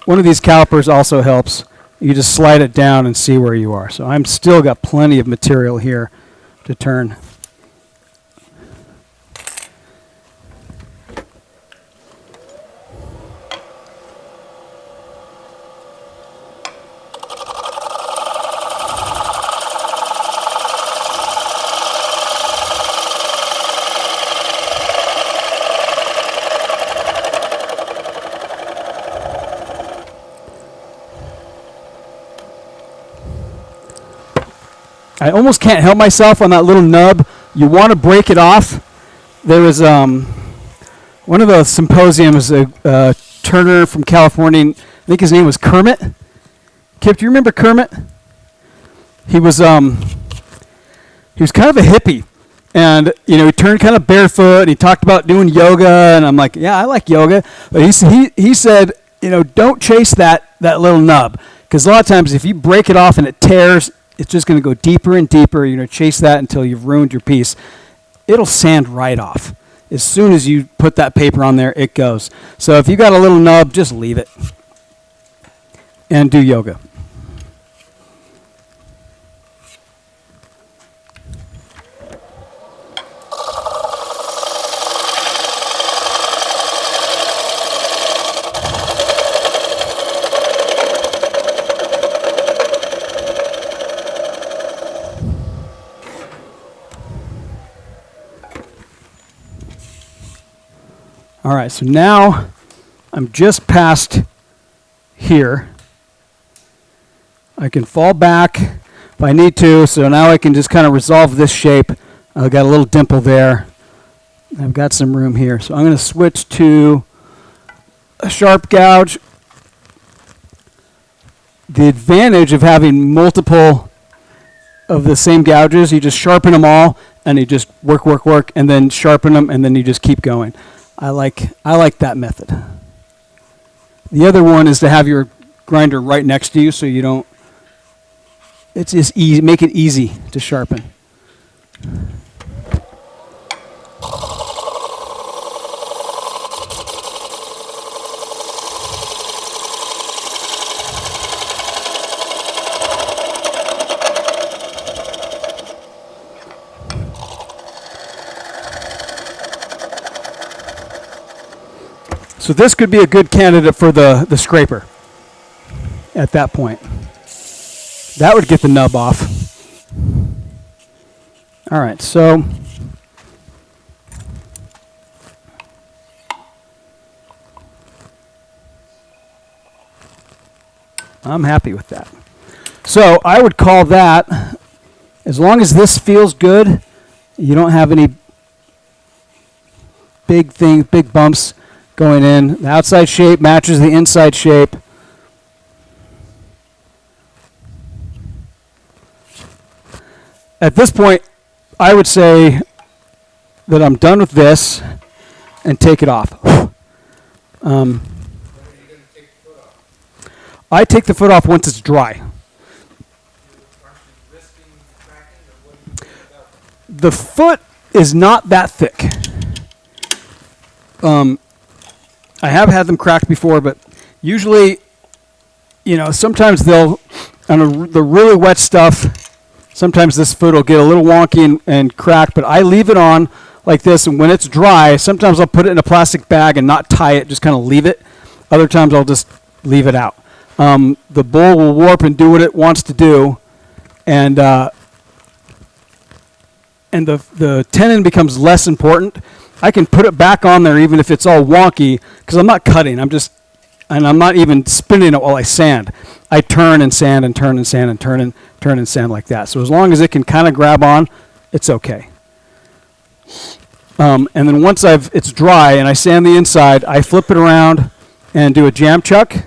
One of these calipers also helps. You just slide it down and see where you are. So I'm still got plenty of material here to turn. I almost can't help myself on that little nub. You want to break it off. There was one of the symposiums, a turner from California, I think his name was Kermit. Kip, do you remember Kermit? He was kind of a hippie. And, he turned kind of barefoot, and he talked about doing yoga, and I'm like, yeah, I like yoga. But he said, don't chase that little nub. Because a lot of times if you break it off and it tears, it's just going to go deeper and deeper. Chase that until you've ruined your piece. It'll sand right off. As soon as you put that paper on there, it goes. So if you got a little nub, just leave it and do yoga. All right, so now I'm just past here. I can fall back if I need to, so now I can just kind of resolve this shape. I've got a little dimple there. I've got some room here. So I'm going to switch to a sharp gouge. The advantage of having multiple of the same gouges, you just sharpen them all, and you just work, and then sharpen them, and then you just keep going. I like that method. The other one is to have your grinder right next to you so you don't, it's just easy, make it easy to sharpen. So this could be a good candidate for the scraper at that point. That would get the nub off. All right, so I'm happy with that. So I would call that, as long as this feels good, you don't have any big bumps going in. The outside shape matches the inside shape. At this point, I would say that I'm done with this and take it off. I take the foot off once it's dry. The foot is not that thick. I have had them cracked before, but usually, sometimes they'll, on the really wet stuff, sometimes this foot will get a little wonky and crack, but I leave it on like this, and when it's dry, sometimes I'll put it in a plastic bag and not tie it, just kind of leave it. Other times I'll just leave it out. The bowl will warp and do what it wants to do, and the tenon becomes less important. I can put it back on there even if it's all wonky, because I'm not cutting. I'm not even spinning it while I sand. I turn and sand and turn and sand and turn and sand like that. So as long as it can kind of grab on, it's okay. And then once it's dry and I sand the inside, I flip it around and do a jam chuck.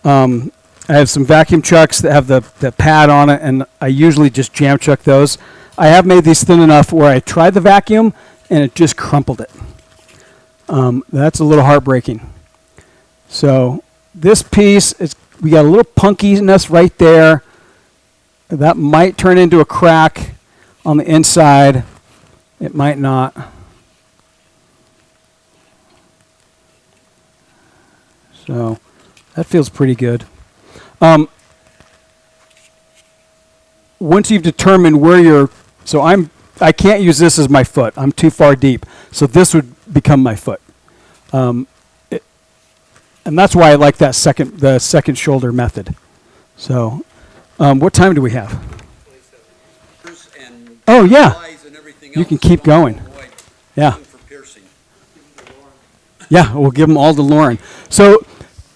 I have some vacuum chucks that have the pad on it, and I usually just jam chuck those. I have made these thin enough where I tried the vacuum and it just crumpled it. That's a little heartbreaking. So this piece, we got a little punkiness right there. That might turn into a crack on the inside. It might not. So that feels pretty good. Once you've determined where you're, so I can't use this as my foot. I'm too far deep. So this would become my foot. And that's why I like the second shoulder method. So what time do we have? And Oh, yeah. flies and everything You else can to keep going. avoid Yeah. looking for piercing. Yeah, we'll give them all to Lauren. So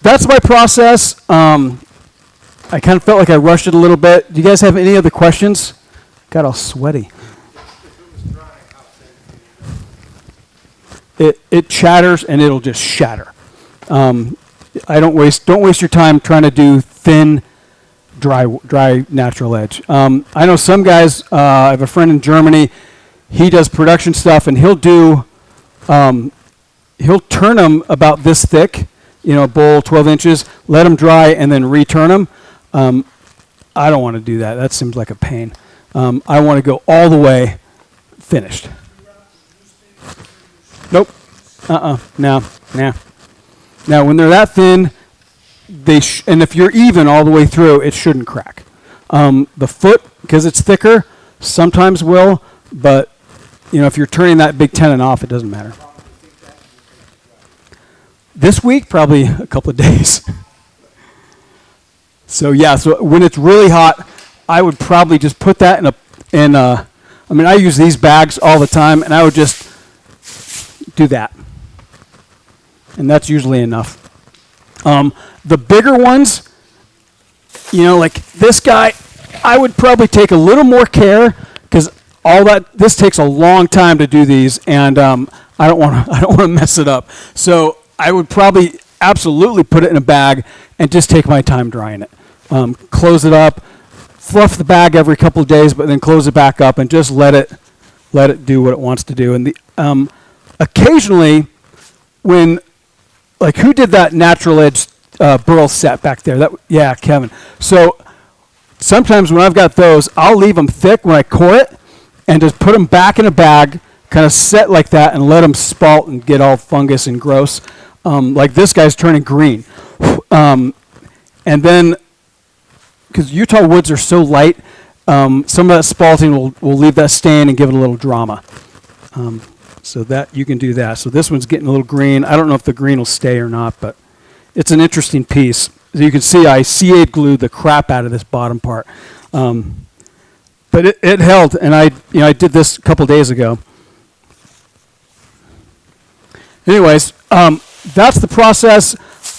that's my process. I kind of felt like I rushed it a little bit. Do you guys have any other questions? Got all sweaty. It chatters and it'll just shatter. I don't waste your time trying to do thin, dry natural edge. I know some guys. I have a friend in Germany. He does production stuff, and he'll turn them about this thick, bowl 12 inches, let them dry, and then return them. I don't want to do that. That seems like a pain. I want to go all the way finished. Nope. No. Nah. Now, when they're that thin, and if you're even all the way through, it shouldn't crack. The foot, because it's thicker, sometimes will, but if you're turning that big tenon off, it doesn't matter. This week, probably a couple of days. So when it's really hot, I would probably just put that I use these bags all the time, and I would just do that. And that's usually enough. The bigger ones, like this guy, I would probably take a little more care, because this takes a long time to do these, and I don't want to mess it up. So I would probably absolutely put it in a bag and just take my time drying it. Close it up, fluff the bag every couple of days, but then close it back up and just let it do what it wants to do. And occasionally, when, like, who did that natural edge burl set back there? Kevin. So sometimes when I've got those, I'll leave them thick when I core it and just put them back in a bag, kind of set like that, and let them spalt and get all fungus and gross. Like this guy's turning green. And then, because Utah woods are so light, some of that spalting will leave that stain and give it a little drama. So that you can do that. So this one's getting a little green. I don't know if the green will stay or not, but it's an interesting piece. As you can see, I C8 glued the crap out of this bottom part. But it held, and I did this a couple days ago. Anyways, that's the process.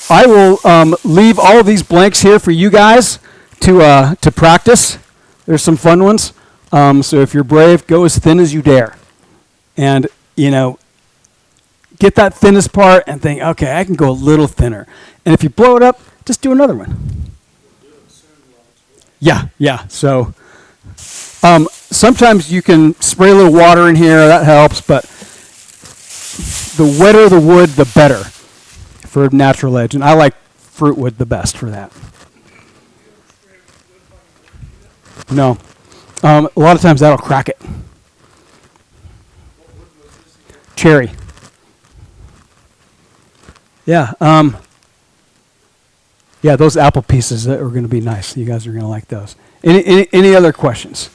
I will leave all of these blanks here for you guys to practice. There's some fun ones. So if you're brave, go as thin as you dare. And, get that thinnest part and think, okay, I can go a little thinner. And if you blow it up, just do another one. Yeah. So sometimes you can spray a little water in here. That helps. But the wetter the wood, the better for natural edge. And I like fruit wood the best for that. No. A lot of times that'll crack it. Cherry. Yeah. Those apple pieces that are going to be nice. You guys are going to like those. Any other questions?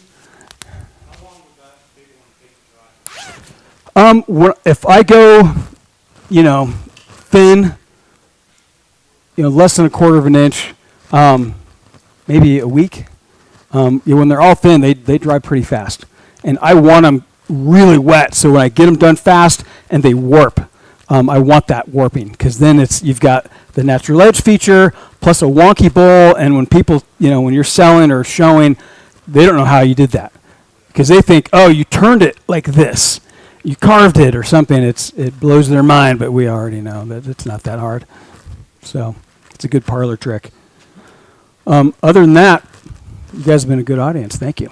How long would that big one take to dry? If I go, thin, less than 1/4 of an inch, maybe a week. When they're all thin, they dry pretty fast. And I want them really wet, so when I get them done fast and they warp, I want that warping, because then you've got the natural edge feature plus a wonky bowl, and when people, when you're selling or showing, they don't know how you did that, because they think, oh, you turned it like this, you carved it or something. It blows their mind, but we already know that it's not that hard. So it's a good parlor trick. Other than that, you guys have been a good audience. Thank you.